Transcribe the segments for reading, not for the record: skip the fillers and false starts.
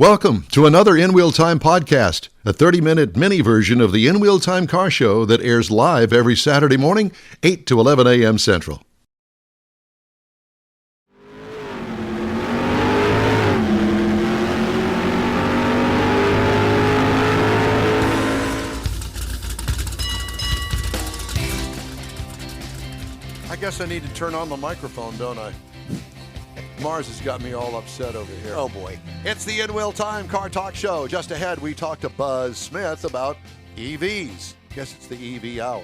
Welcome to another In Wheel Time podcast, a 30-minute mini version of the In Wheel Time car show that airs live every Saturday morning, 8 to 11 a.m. Central. I guess I need to turn on the microphone, don't I? Mars has got me all upset over here. Oh, boy. It's the In Wheel Time Car Talk Show. Just ahead, we talked to Buzz Smith about EVs. Guess it's the EV hour.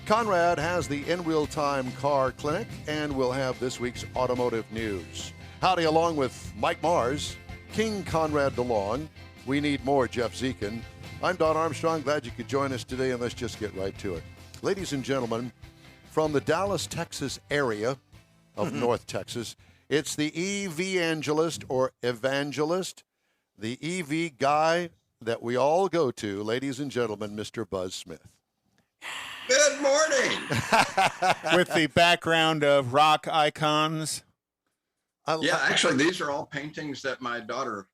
Konrad has the In Wheel Time Car Clinic, and we'll have this week's automotive news. Howdy, along with Mike Mars, King Konrad DeLong. We need more Jeff Zekin. I'm Don Armstrong. Glad you could join us today, and let's just get right to it. Ladies and gentlemen, from the Dallas, Texas area of North Texas, it's the EV-angelist or evangelist, the EV guy that we all go to, ladies and gentlemen, Mr. Buzz Smith. Good morning. With the background of rock icons. Yeah, actually, these are all paintings that my daughter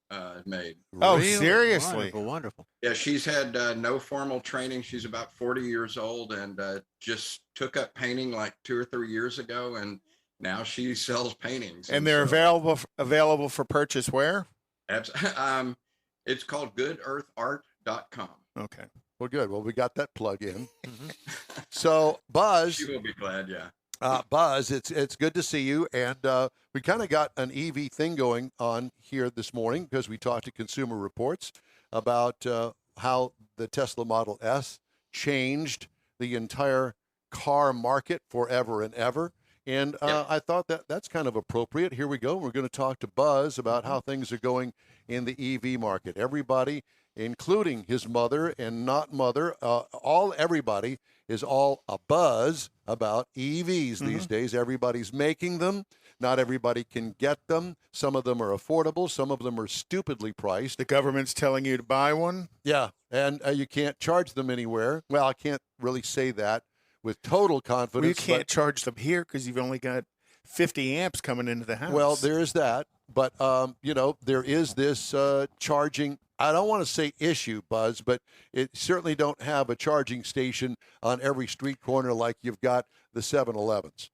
made. Oh, Really? seriously? Wonderful, wonderful. Yeah, she's had no formal training. She's about 40 years old and just took up painting like 2 or 3 years ago, and now she sells paintings. And they're available for purchase where? It's called goodearthart.com. Okay. Well, good. Well, we got that plug in. So, Buzz, She will be glad, yeah. Buzz, it's good to see you. And we kind of got an EV thing going on here this morning because we talked to Consumer Reports about how the Tesla Model S changed the entire car market forever and ever. And I thought that's kind of appropriate. Here we go. We're going to talk to Buzz about how things are going in the EV market. Everybody, including his mother and not mother, everybody is all a buzz about EVs these days. Everybody's making them. Not everybody can get them. Some of them are affordable. Some of them are stupidly priced. The government's telling you to buy one? Yeah, and you can't charge them anywhere. Well, I can't really say that with total confidence. Well, you can't charge them here because you've only got 50 amps coming into the house. Well, there is that. But, there is this charging. I don't want to say issue, Buzz, but it certainly don't have a charging station on every street corner like you've got the 7-Elevens.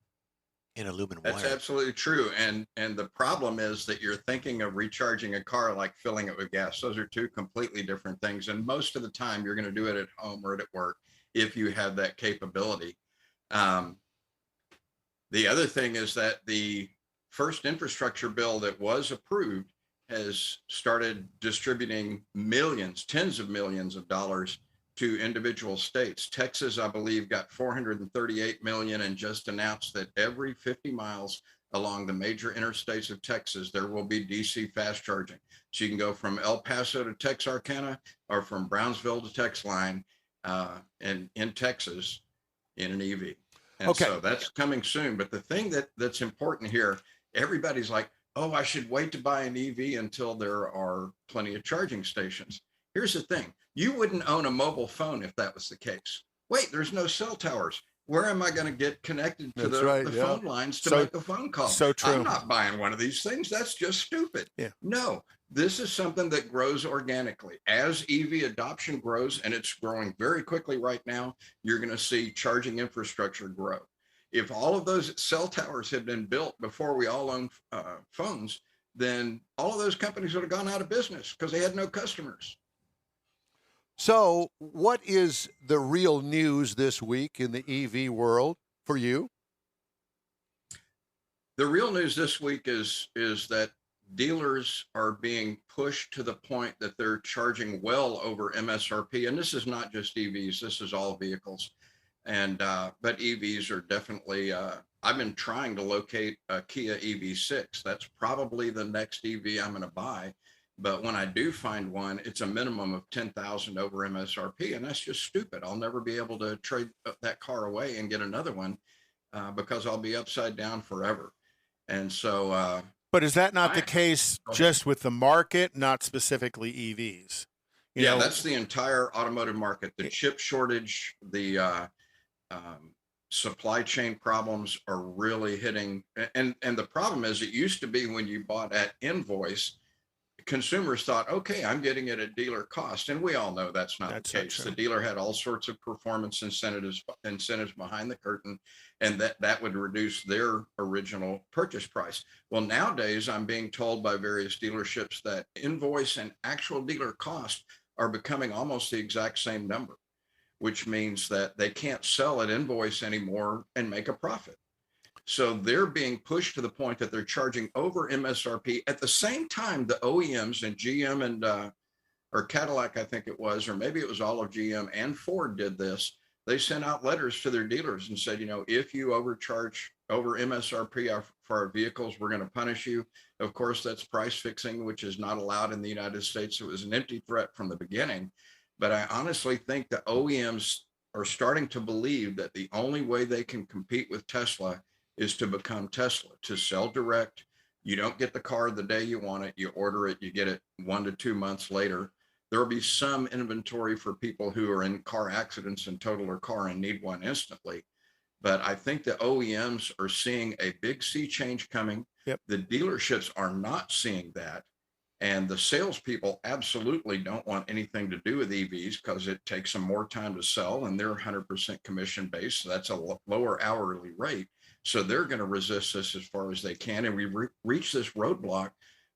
In aluminum That's wire. absolutely true. And the problem is that you're thinking of recharging a car like filling it with gas. Those are two completely different things. And most of the time you're going to do it at home or at work if you have that capability. The other thing is that the first infrastructure bill that was approved has started distributing millions, tens of millions of dollars to individual states. Texas, I believe, got 438 million and just announced that every 50 miles along the major interstates of Texas, there will be DC fast charging. So you can go from El Paso to Texarkana or from Brownsville to Texline and in Texas in an EV. And Okay. so that's coming soon. But the thing that's important here, everybody's like, oh, I should wait to buy an EV until there are plenty of charging stations. Here's the thing. You wouldn't own a mobile phone if that was the case. Wait, there's no cell towers. Where am I going to get connected to the phone lines to make a phone call? So true. I'm not buying one of these things. That's just stupid. Yeah. No, this is something that grows organically. As EV adoption grows, and it's growing very quickly right now, you're going to see charging infrastructure grow. If all of those cell towers had been built before we all owned phones, then all of those companies would have gone out of business because they had no customers. So what is the real news this week in the EV world for you? The real news this week is that dealers are being pushed to the point that they're charging well over MSRP. And this is not just EVs, this is all vehicles. And but EVs are definitely, I've been trying to locate a Kia EV6. That's probably the next EV I'm going to buy. But when I do find one, it's a minimum of 10,000 over MSRP. And that's just stupid. I'll never be able to trade that car away and get another one because I'll be upside down forever. And so. But is that not the case just with the market, not specifically EVs? You know, that's the entire automotive market. The chip shortage, the supply chain problems are really hitting. And the problem is, it used to be when you bought at invoice, consumers thought, okay, I'm getting it at dealer cost. And we all know that's not That's the not case. true. The dealer had all sorts of performance incentives behind the curtain, and that would reduce their original purchase price. Well, nowadays I'm being told by various dealerships that invoice and actual dealer cost are becoming almost the exact same number, which means that they can't sell at invoice anymore and make a profit. So they're being pushed to the point that they're charging over MSRP. At the same time, the OEMs and GM and or Cadillac, I think it was, or maybe it was all of GM and Ford did this. They sent out letters to their dealers and said, if you overcharge over MSRP for our vehicles, we're going to punish you. Of course, that's price fixing, which is not allowed in the United States. It was an empty threat from the beginning. But I honestly think the OEMs are starting to believe that the only way they can compete with Tesla is to become Tesla, to sell direct. You don't get the car the day you want it. You order it, you get it 1 to 2 months later. There will be some inventory for people who are in car accidents and total their car and need one instantly. But I think the OEMs are seeing a big sea change coming. Yep. The dealerships are not seeing that. And the salespeople absolutely don't want anything to do with EVs because it takes them more time to sell, and they're 100% commission based. So that's a lower hourly rate. So they're going to resist this as far as they can. And we reach this roadblock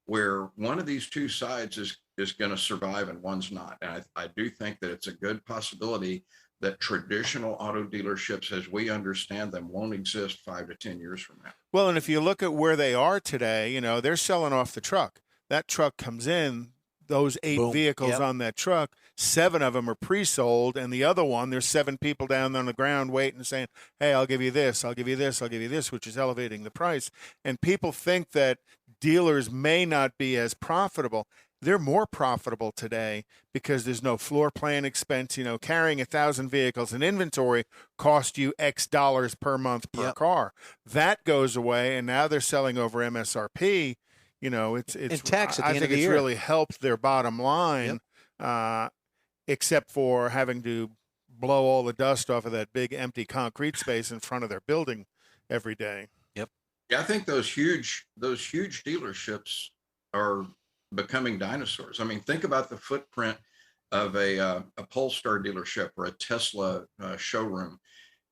where one of these two sides is going to survive and one's not. And I do think that it's a good possibility that traditional auto dealerships, as we understand them, won't exist 5 to 10 years from now. Well, and if you look at where they are today, they're selling off the truck. That truck comes in, those 8 Boom. vehicles Yep. on that truck, 7 of them are pre-sold, and the other one, there's 7 people down on the ground waiting, saying, hey, I'll give you this, I'll give you this, I'll give you this, which is elevating the price. And people think that dealers may not be as profitable. They're more profitable today because there's no floor plan expense. Carrying 1,000 vehicles in inventory cost you X dollars per month per Yep. car. That goes away, and now they're selling over MSRP. It's And tax at the I end think of the it's year. really helped their bottom line, except for having to blow all the dust off of that big empty concrete space in front of their building every day. Yeah, I think those huge dealerships are becoming dinosaurs. I mean, think about the footprint of a Polestar dealership or a Tesla showroom.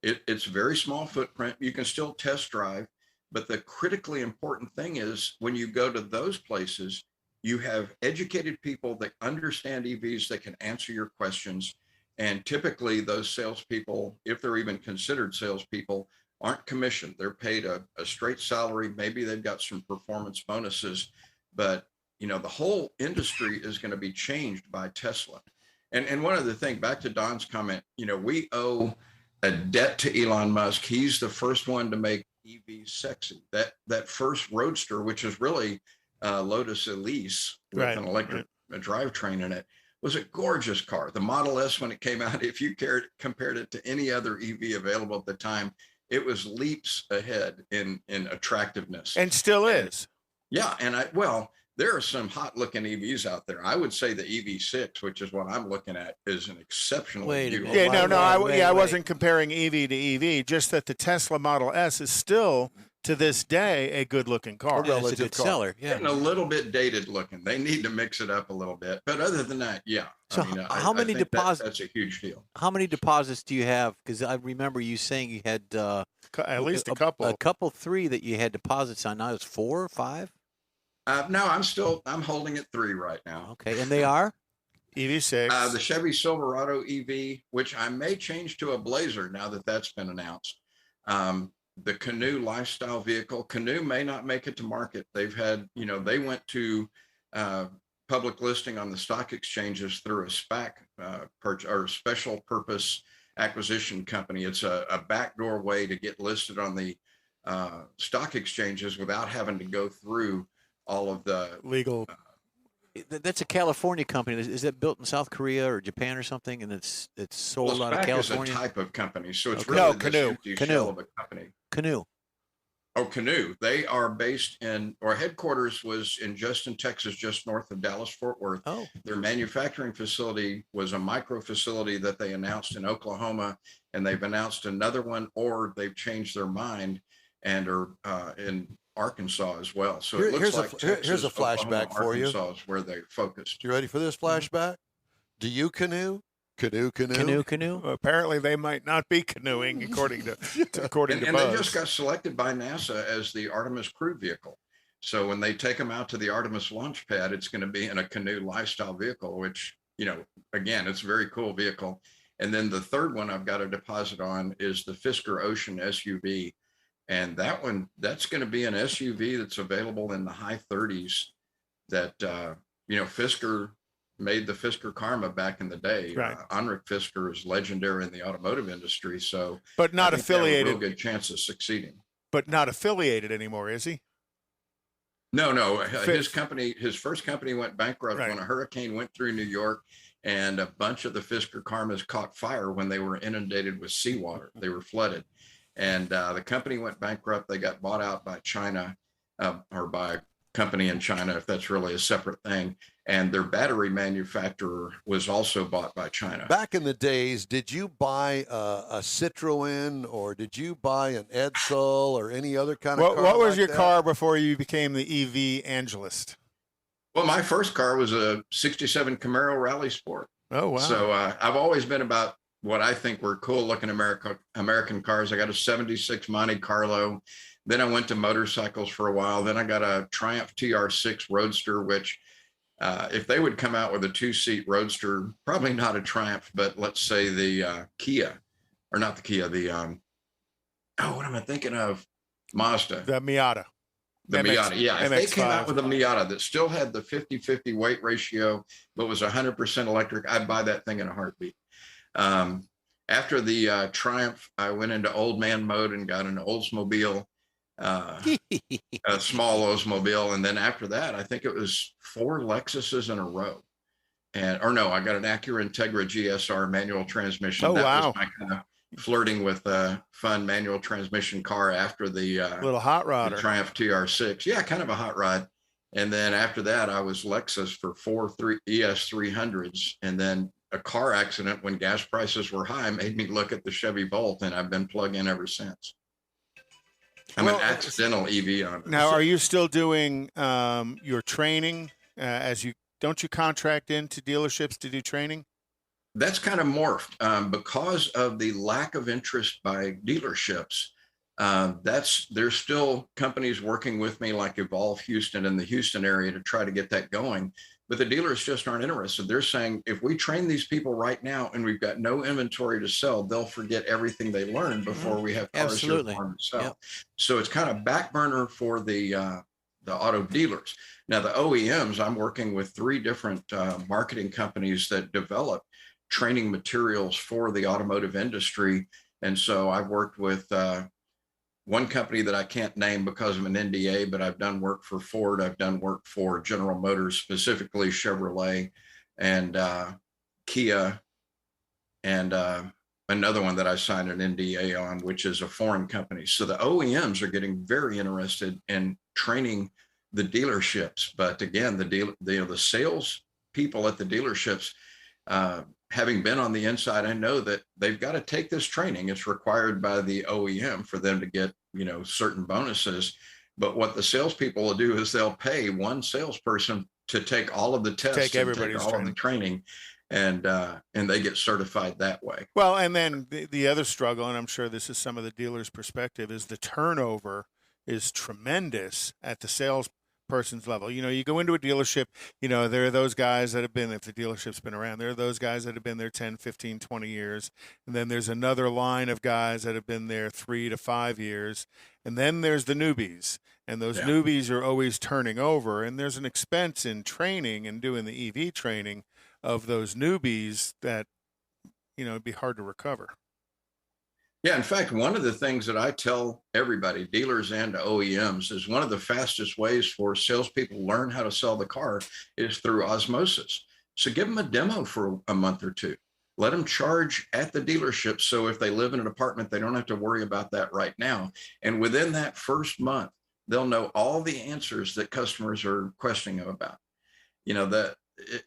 It's very small footprint. You can still test drive, but the critically important thing is when you go to those places, you have educated people that understand EVs that can answer your questions. And typically those salespeople, if they're even considered salespeople, aren't commissioned. They're paid a straight salary. Maybe they've got some performance bonuses, but the whole industry is going to be changed by Tesla. And one other thing, back to Don's comment, we owe a debt to Elon Musk. He's the first one to make EVs sexy. That first Roadster, which is really Lotus Elise with an electric drivetrain in it, was a gorgeous car. The Model S, when it came out, if you compared it to any other EV available at the time, it was leaps ahead in attractiveness. And still is. Yeah. And there are some hot looking EVs out there. I would say the EV6, which is what I'm looking at, is an exceptionally Wait a beautiful. minute. I wasn't comparing EV to EV, just that the Tesla Model S is still, to this day, a good-looking car. Yeah, it's a relative good car. seller. Yeah. Getting a little bit dated looking. They need to mix it up a little bit. But other than that, yeah. So how many I think deposits? That's a huge deal. How many deposits do you have? Because I remember you saying you had At least a couple. A couple, 3 that you had deposits on. Now it's 4 or 5. No, I'm holding at 3 right now. Okay, and they are EV6. The Chevy Silverado EV, which I may change to a Blazer now that that's been announced. The Canoe lifestyle vehicle. Canoe may not make it to market. They've had, they went to public listing on the stock exchanges through a SPAC purchase or special purpose acquisition company. It's a backdoor way to get listed on the stock exchanges without having to go through all of the legal. that's a California company. Is that built in South Korea or Japan or something? And it's sold out of SPAC California. is a type of company, so it's Okay. really No, the Canoe. empty Canoe. shell of a company. Canoe. Oh, Canoe. They are based our headquarters was in Justin, Texas, just north of Dallas, Fort Worth. Oh, Their manufacturing facility was a micro facility that they announced in Oklahoma, and they've announced another one, or they've changed their mind and are in Arkansas as well. So Here- it looks here's a like fl- Texas, here's a flashback Oklahoma, for you. Arkansas is where they focused. You ready for this flashback? Do you canoe? Canoe. Canoe. Well, apparently, they might not be canoeing, according to And they Buzz. just got selected by NASA as the Artemis crew vehicle. So when they take them out to the Artemis launch pad, it's going to be in a canoe lifestyle vehicle, which, again, it's a very cool vehicle. And then the third one I've got a deposit on is the Fisker Ocean SUV. And that's going to be an SUV that's available in the high 30s that, Fisker made the Fisker Karma back in the day. Right. Heinrich Fisker is legendary in the automotive industry. So, But not I think they have a affiliated. real good chance of succeeding. But not affiliated anymore, is he? No. His first company went bankrupt Right. when a hurricane went through New York, and a bunch of the Fisker Karmas caught fire when they were inundated with seawater. They were flooded, and the company went bankrupt. They got bought out by China, or by a company in China, if that's really a separate thing. And their battery manufacturer was also bought by China. Back in the days, did you buy a Citroen or did you buy an Edsel or any other kind of car? What was like your that? car before you became the EV-angelist? Well, my first car was a 67 Camaro Rally Sport. Oh, wow. So I've always been about what I think were cool looking American cars. I got a 76 Monte Carlo. Then I went to motorcycles for a while. Then I got a Triumph TR6 Roadster, which if they would come out with a 2-seat Roadster, probably not a Triumph, but let's say the Kia, or not the Kia, what am I thinking of? Mazda. The Miata. The MX Miata, yeah. If they came out MX-5. with a Miata that still had the 50-50 weight ratio, but was 100% electric, I'd buy that thing in a heartbeat. After the Triumph, I went into old man mode and got an Oldsmobile, a small Oldsmobile. And then after that, I think it was 4 Lexuses in a row. I got an Acura Integra GSR manual transmission. Oh, that wow. was my kind of flirting with a fun manual transmission car after the Little hot the rodder. Triumph TR6. Yeah, kind of a hot rod. And then after that, I was Lexus for 4 ES 300s. And then a car accident when gas prices were high made me look at the Chevy Bolt, and I've been plug-in ever since. I'm an accidental EV on it. Now, are you still doing your training don't you contract into dealerships to do training? That's kind of morphed because of the lack of interest by dealerships. There's still companies working with me like Evolve Houston in the Houston area to try to get that going, but the dealers just aren't interested. They're saying, if we train these people right now and we've got no inventory to sell, they'll forget everything they learned before we have cars here Absolutely. for them to sell. Yep. So it's kind of back burner for the auto dealers. Now the OEMs, I'm working with 3 different marketing companies that develop training materials for the automotive industry. And so I've worked with one company that I can't name because of an NDA, but I've done work for Ford. I've done work for General Motors, specifically Chevrolet and Kia, and another one that I signed an NDA on, which is a foreign company. So the OEMs are getting very interested in training the dealerships. But again, the sales people at the dealerships, having been on the inside, I know that they've got to take this training. It's required by the OEM for them to get, certain bonuses. But what the salespeople will do is they'll pay one salesperson to take all of the tests, Take everybody's all of the training, and they get certified that way. Well, and then the other struggle, and I'm sure this is some of the dealers' perspective, is the turnover is tremendous at the salesperson's level. You go into a dealership, there are those guys that have been, if the dealership's been around, there are those guys that have been there 10, 15, 20 years. And then there's another line of guys that have been there 3 to 5 years. And then there's the newbies. And those newbies are always turning over. And there's an expense in training and doing the EV training of those newbies that, it'd be hard to recover. Yeah, in fact, one of the things that I tell everybody, dealers and OEMs, is one of the fastest ways for salespeople to learn how to sell the car is through osmosis. So give them a demo for a month or 2. Let them charge at the dealership. So if they live in an apartment, they don't have to worry about that right now. And within that first month, they'll know all the answers that customers are questioning them about.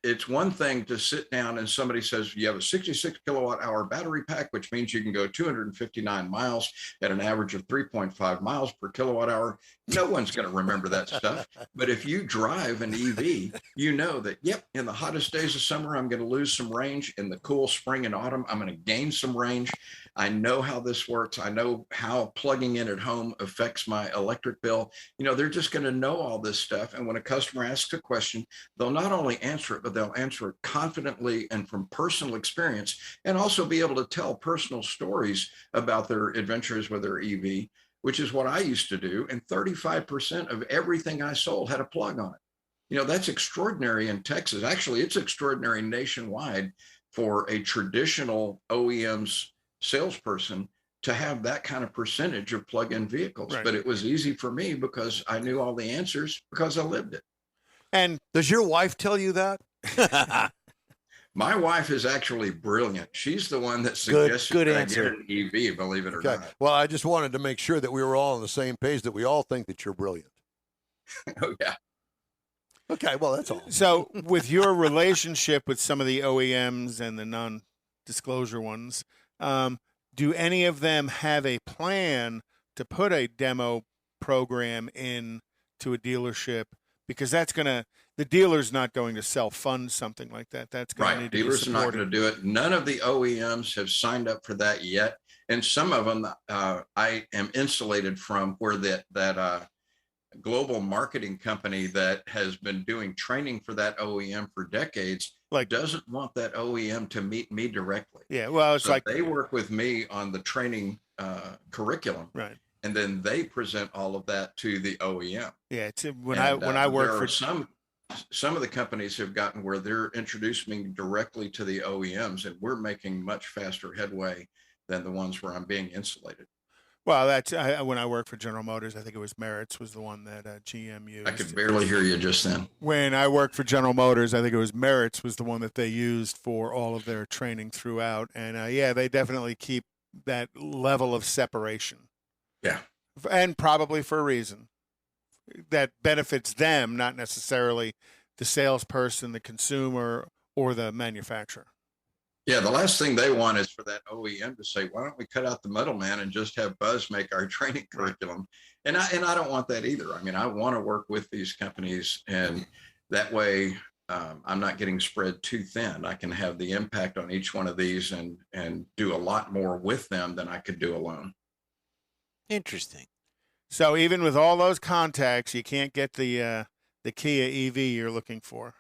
It's one thing to sit down and somebody says you have a 66 kilowatt hour battery pack, which means you can go 259 miles at an average of 3.5 miles per kilowatt hour. No one's going to remember that stuff. But if you drive an EV, you know that, yep, in the hottest days of summer, I'm going to lose some range. In the cool spring and autumn, I'm going to gain some range. I know how this works. I know how plugging in at home affects my electric bill. They're just going to know all this stuff. And when a customer asks a question, they'll not only answer it, but they'll answer it confidently and from personal experience, and also be able to tell personal stories about their adventures with their EV, which is what I used to do. And 35% of everything I sold had a plug on it. That's extraordinary in Texas. Actually, it's extraordinary nationwide for a traditional OEM's salesperson to have that kind of percentage of plug-in vehicles. Right. But it was easy for me because I knew all the answers because I lived it. And Does your wife tell you that? My wife is actually brilliant. She's the one that suggested good that answer. I get an EV, believe it or Okay. not. Well, I just wanted to make sure that we were all on the same page, that we all think that you're brilliant. Oh, yeah. Okay. Well, that's all. so with your relationship with some of the OEMs and the non-disclosure ones, do any of them have a plan to put a demo program in to a dealership? Because the dealer's not going to self-fund something like that. That's going to need to be Dealers are not supported. going to do it. None of the OEMs have signed up for that yet. And some of them I am insulated from, where that global marketing company that has been doing training for that OEM for decades doesn't want that OEM to meet me directly. Yeah, well, it's So like they work with me on the training curriculum, right. and then they present all of that to the OEM. Yeah, it's when I work for some of the companies have gotten where they're introducing me directly to the OEMs, and we're making much faster headway than the ones where I'm being insulated. Well, that's when I worked for General Motors. I think it was Merritt's was the one that GM used. I could barely hear you just then. When I worked for General Motors, I think it was Merritt's was the one that they used for all of their training throughout. And yeah, they definitely keep that level of separation. Yeah. And probably for a reason that benefits them, not necessarily the salesperson, the consumer, or the manufacturer. Yeah, the last thing they want is for that OEM to say, why don't we cut out the middleman and just have Buzz make our training curriculum? And I don't want that either. I mean, I want to work with these companies, and that way I'm not getting spread too thin. I can have the impact on each one of these and do a lot more with them than I could do alone. Interesting. So even with all those contacts, you can't get the Kia EV you're looking for.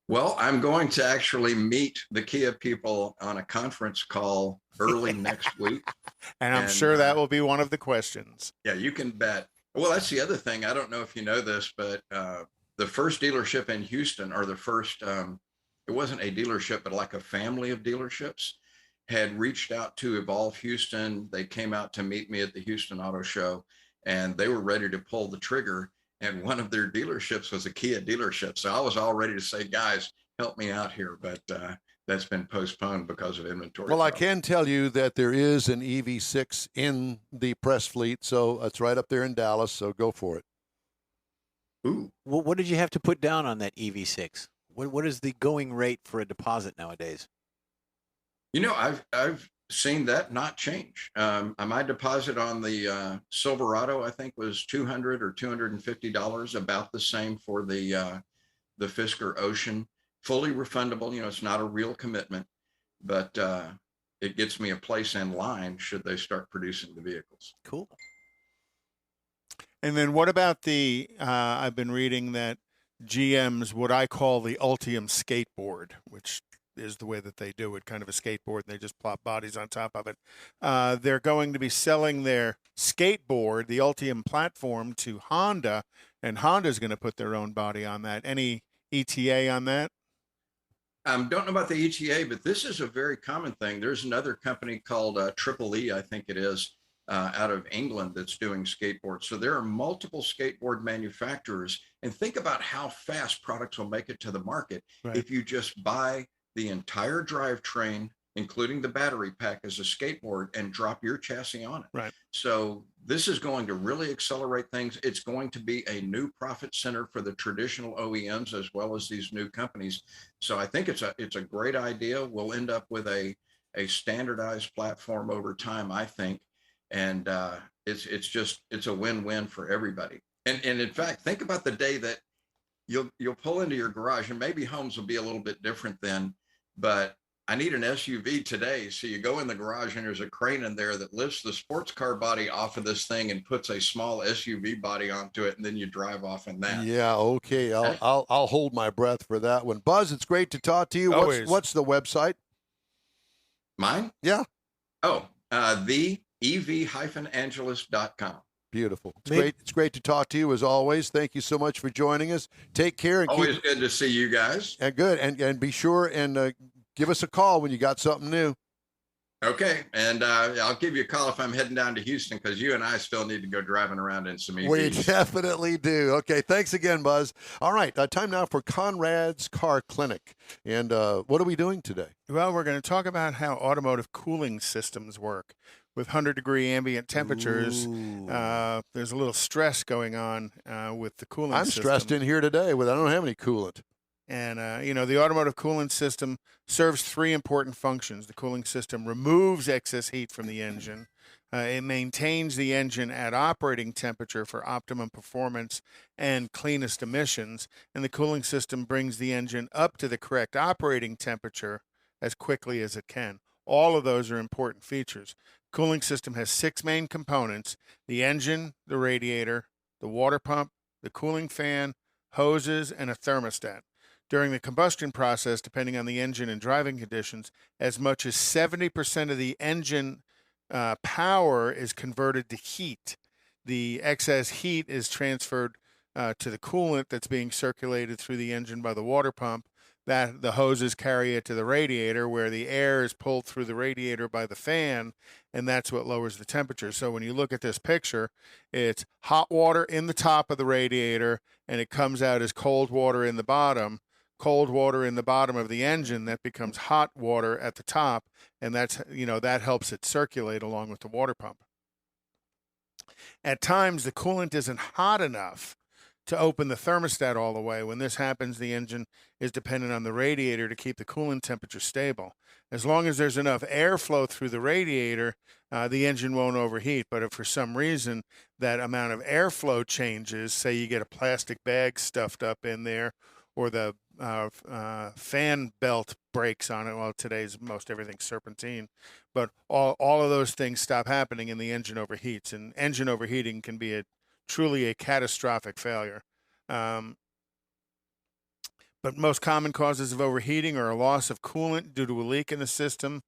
Well, I'm going to actually meet the Kia people on a conference call early next week. And I'm sure that will be one of the questions. Yeah, you can bet. Well, that's the other thing. I don't know if you know this, but the first dealership in Houston, or the first, it wasn't a dealership, but like a family of dealerships, had reached out to Evolve Houston. They came out to meet me at the Houston Auto Show, and they were ready to pull the trigger. And one of their dealerships was a Kia dealership. So I was all ready to say, guys, help me out here. But that's been postponed because of inventory. Well, I problems. can tell you that there is an EV6 in the press fleet. So it's right up there in Dallas. So go for it. Ooh. What did you have to put down on that EV6? What is the going rate for a deposit nowadays? I've seen that not change. My deposit on the Silverado, I think, was $200 or $250, about the same for the Fisker Ocean. Fully refundable. It's not a real commitment, but it gets me a place in line should they start producing the vehicles. Cool. And then what about I've been reading that GM's what I call the Ultium skateboard, which is the way that they do it, kind of a skateboard, and they just plop bodies on top of it. They're going to be selling their skateboard, the Ultium platform, to Honda, and Honda's going to put their own body on that. Any ETA on that? Don't know about the ETA, but this is a very common thing. There's another company called Triple E, I think it is, out of England that's doing skateboards. So there are multiple skateboard manufacturers, and think about how fast products will make it to the market if you just buy the entire drivetrain, including the battery pack, as a skateboard and drop your chassis on it. Right. So this is going to really accelerate things. It's going to be a new profit center for the traditional OEMs as well as these new companies. So I think it's a great idea. We'll end up with a standardized platform over time, I think. And it's a win-win for everybody. And in fact, think about the day that you'll pull into your garage, and maybe homes will be a little bit different then, but I need an SUV today. So you go in the garage and there's a crane in there that lifts the sports car body off of this thing and puts a small SUV body onto it, and then you drive off in that. Yeah, okay. I'll hold my breath for that one. Buzz, it's great to talk to you. What's the website? Mine? Yeah. Oh, the EV-angelist.com. Beautiful. It's great to talk to you as always. Thank you so much for joining us. Take care. And always good to see you guys. And good. And be sure and give us a call when you got something new. Okay. And I'll give you a call if I'm heading down to Houston, because you and I still need to go driving around in some EVs. We definitely do. Okay. Thanks again, Buzz. All right. Time now for Konrad's Car Clinic. And what are we doing today? Well, we're going to talk about how automotive cooling systems work. With 100-degree ambient temperatures, there's a little stress going on with the cooling system. I'm stressed in here today. I don't have any coolant. And, the automotive coolant system serves three important functions. The cooling system removes excess heat from the engine. It maintains the engine at operating temperature for optimum performance and cleanest emissions. And the cooling system brings the engine up to the correct operating temperature as quickly as it can. All of those are important features. Cooling system has 6 main components: the engine, the radiator, the water pump, the cooling fan, hoses, and a thermostat. During the combustion process, depending on the engine and driving conditions, as much as 70% of the engine power is converted to heat. The excess heat is transferred to the coolant that's being circulated through the engine by the water pump. That the hoses carry it to the radiator, where the air is pulled through the radiator by the fan, and that's what lowers the temperature. So when you look at this picture, it's hot water in the top of the radiator, and it comes out as cold water in the bottom. Cold water in the bottom of the engine, that becomes hot water at the top, and that helps it circulate along with the water pump. At times, the coolant isn't hot enough to open the thermostat all the way. When this happens, the engine is dependent on the radiator to keep the coolant temperature stable. As long as there's enough airflow through the radiator, the engine won't overheat. But if for some reason that amount of airflow changes, say you get a plastic bag stuffed up in there, or the fan belt breaks on it, well, today's most everything's serpentine, but all of those things stop happening and the engine overheats. And engine overheating can be truly a catastrophic failure. But most common causes of overheating are a loss of coolant due to a leak in the system,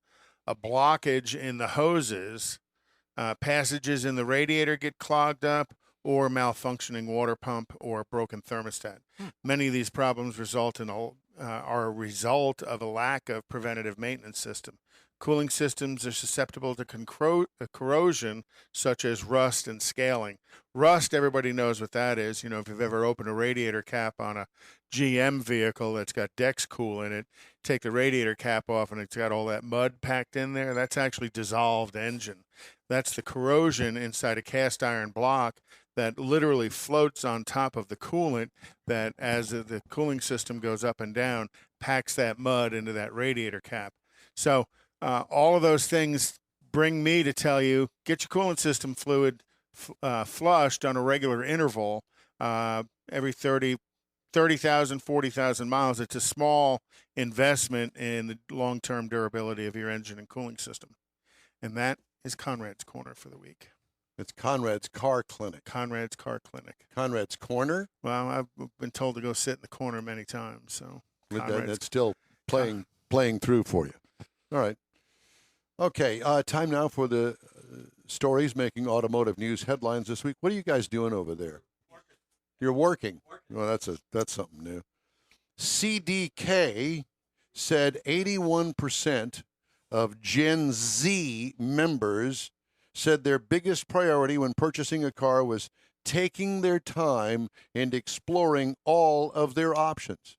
a blockage in the hoses, passages in the radiator get clogged up, or malfunctioning water pump or broken thermostat. Many of these problems are a result of a lack of preventative maintenance system. Cooling systems are susceptible to corrosion, such as rust and scaling. Rust, everybody knows what that is. If you've ever opened a radiator cap on a GM vehicle that's got Dex Cool in it, take the radiator cap off and it's got all that mud packed in there. That's actually dissolved engine. That's the corrosion inside a cast iron block that literally floats on top of the coolant, that as the cooling system goes up and down, packs that mud into that radiator cap. So all of those things bring me to tell you, get your coolant system fluid flushed on a regular interval, every 30,000, 40,000 miles. It's a small investment in the long-term durability of your engine and cooling system. And that is Konrad's Corner for the week. It's Konrad's Car Clinic. Konrad's Car Clinic. Konrad's Corner? Well, I've been told to go sit in the corner many times. So that's still playing through for you. All right. Okay, time now for the stories making automotive news headlines this week. What are you guys doing over there? You're working. Well, that's something new. CDK said 81% of Gen Z members said their biggest priority when purchasing a car was taking their time and exploring all of their options.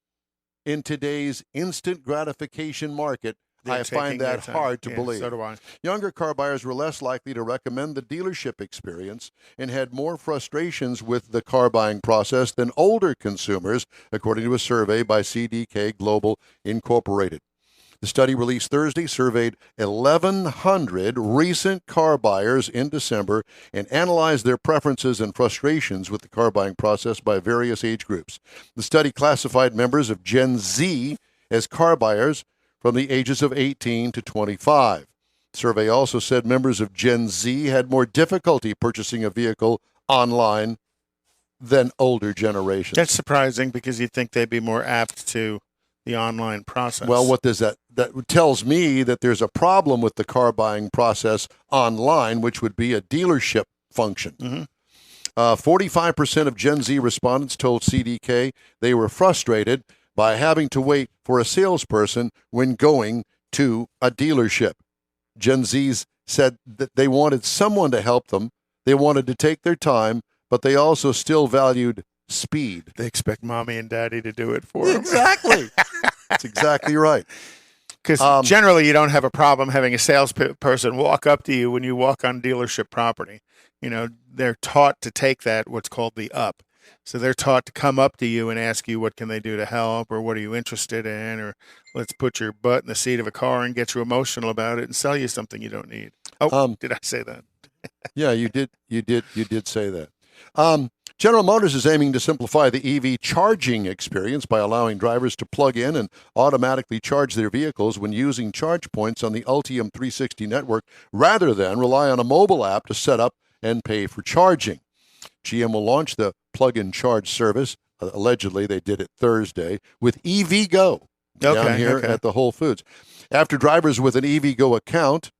In today's instant gratification market, I find that hard to believe. So do I. Younger car buyers were less likely to recommend the dealership experience and had more frustrations with the car buying process than older consumers, according to a survey by CDK Global Incorporated. The study released Thursday surveyed 1,100 recent car buyers in December and analyzed their preferences and frustrations with the car buying process by various age groups. The study classified members of Gen Z as car buyers from the ages of 18 to 25. The survey also said members of Gen Z had more difficulty purchasing a vehicle online than older generations. That's surprising because you'd think they'd be more apt to the online process. Well, what does that tells me that there's a problem with the car buying process online, which would be a dealership function. Mm-hmm. 45% of Gen Z respondents told CDK they were frustrated by having to wait for a salesperson when going to a dealership. Gen Zs said that they wanted someone to help them. They wanted to take their time, but they also still valued speed. They expect mommy and daddy to do it for them. Exactly. That's exactly right. Because generally you don't have a problem having a salesperson walk up to you when you walk on dealership property. You know, they're taught to take that, what's called the up. So they're taught to come up to you and ask you what can they do to help, or what are you interested in, or let's put your butt in the seat of a car and get you emotional about it and sell you something you don't need. Oh, did I say that? Yeah, you did say that. General Motors is aiming to simplify the EV charging experience by allowing drivers to plug in and automatically charge their vehicles when using charge points on the Ultium 360 network, rather than rely on a mobile app to set up and pay for charging. GM will launch the plug-in charge service. Allegedly, they did it Thursday with EVgo down here at the Whole Foods. After drivers with an EVgo account,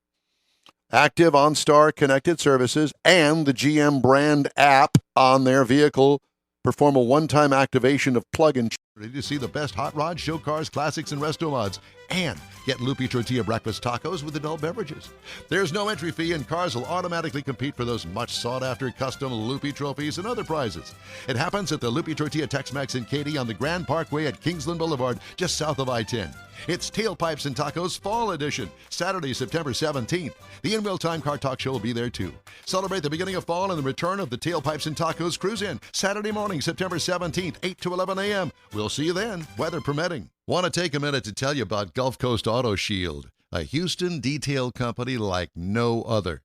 active OnStar connected services, and the GM brand app on their vehicle perform a one-time activation of plug-in. Ready to see the best hot rods, show cars, classics, and resto mods, and get Loopy Tortilla breakfast tacos with adult beverages. There's no entry fee, and cars will automatically compete for those much sought-after custom Loopy trophies and other prizes. It happens at the Loopy Tortilla Tex-Mex in Katy on the Grand Parkway at Kingsland Boulevard, just south of I-10. It's Tailpipes and Tacos Fall Edition, Saturday, September 17th. The In Real Time Car Talk Show will be there too. Celebrate the beginning of fall and the return of the Tailpipes and Tacos Cruise-In, Saturday morning, September 17th, 8 to 11 a.m. We'll see you then, weather permitting. Want to take a minute to tell you about Gulf Coast Auto Shield, a Houston detail company like no other.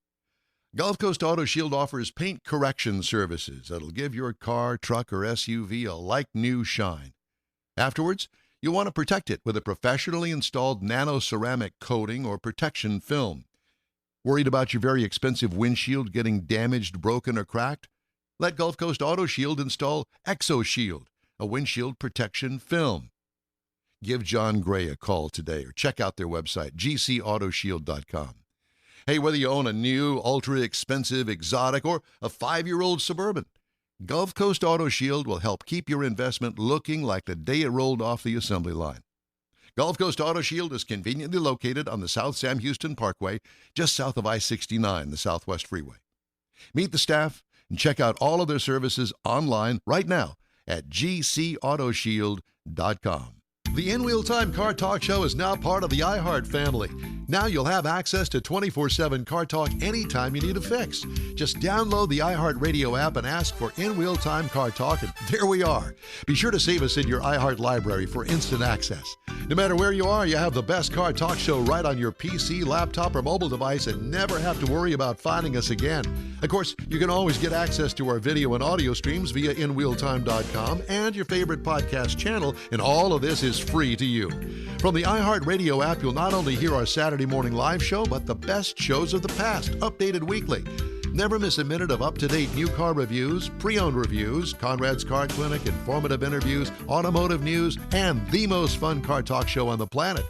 Gulf Coast Auto Shield offers paint correction services that'll give your car, truck, or SUV a like-new shine. Afterwards, you'll want to protect it with a professionally installed nano-ceramic coating or protection film. Worried about your very expensive windshield getting damaged, broken, or cracked? Let Gulf Coast Auto Shield install ExoShield, a windshield protection film. Give John Gray a call today or check out their website, gcautoshield.com. Hey, whether you own a new, ultra-expensive, exotic, or a 5-year-old Suburban, Gulf Coast Auto Shield will help keep your investment looking like the day it rolled off the assembly line. Gulf Coast Auto Shield is conveniently located on the South Sam Houston Parkway, just south of I-69, the Southwest Freeway. Meet the staff and check out all of their services online right now at gcautoshield.com. The In Real Time Car Talk Show is now part of the iHeart family. Now you'll have access to 24/7 Car Talk anytime you need a fix. Just download the iHeart Radio app and ask for In Real Time Car Talk, and there we are. Be sure to save us in your iHeart library for instant access. No matter where you are, you have the best Car Talk Show right on your PC, laptop, or mobile device and never have to worry about finding us again. Of course, you can always get access to our video and audio streams via InRealTime.com and your favorite podcast channel, and all of this is free to you. From the iHeart Radio app, you'll not only hear our Saturday morning live show, but the best shows of the past, updated weekly. Never miss a minute of up-to-date new car reviews, pre-owned reviews, Konrad's Car Clinic, informative interviews, automotive news, and the most fun car talk show on the planet.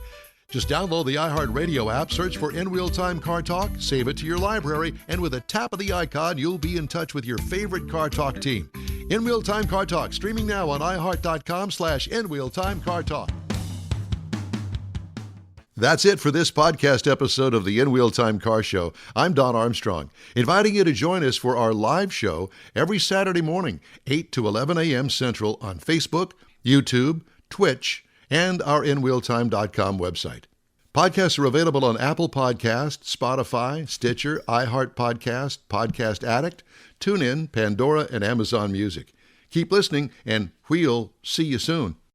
Just download the iHeart Radio app, search for In Real Time Car Talk, save it to your library, and with a tap of the icon, you'll be in touch with your favorite Car Talk team. In Real Time Car Talk, streaming now on iHeart.com/InRealTimeCarTalk. That's it for this podcast episode of the In Real Time Car Show. I'm Don Armstrong, inviting you to join us for our live show every Saturday morning, 8 to 11 a.m. Central on Facebook, YouTube, Twitch, and our InRealTime.com website. Podcasts are available on Apple Podcasts, Spotify, Stitcher, iHeart Podcast, Podcast Addict, TuneIn, Pandora, and Amazon Music. Keep listening, and we'll see you soon.